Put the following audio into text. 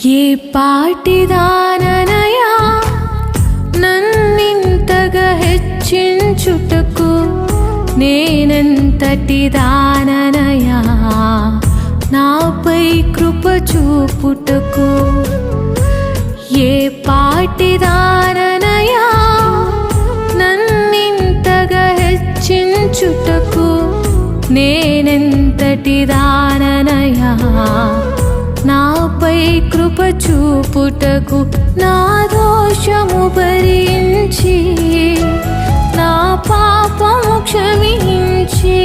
ఏ పాటిదాననయా నన్నింతగా హెచ్చించుటకు, నేనెంతటి దాననయా నాపై కృప చూపుటకు. ఏ పాటిదాననయా నన్నింతగా హెచ్చించుటకు, నేనెంతటి దాననయా నాపై కృప చూపుటకు. నా దోషము భరించి, నా పాపము క్షమించి,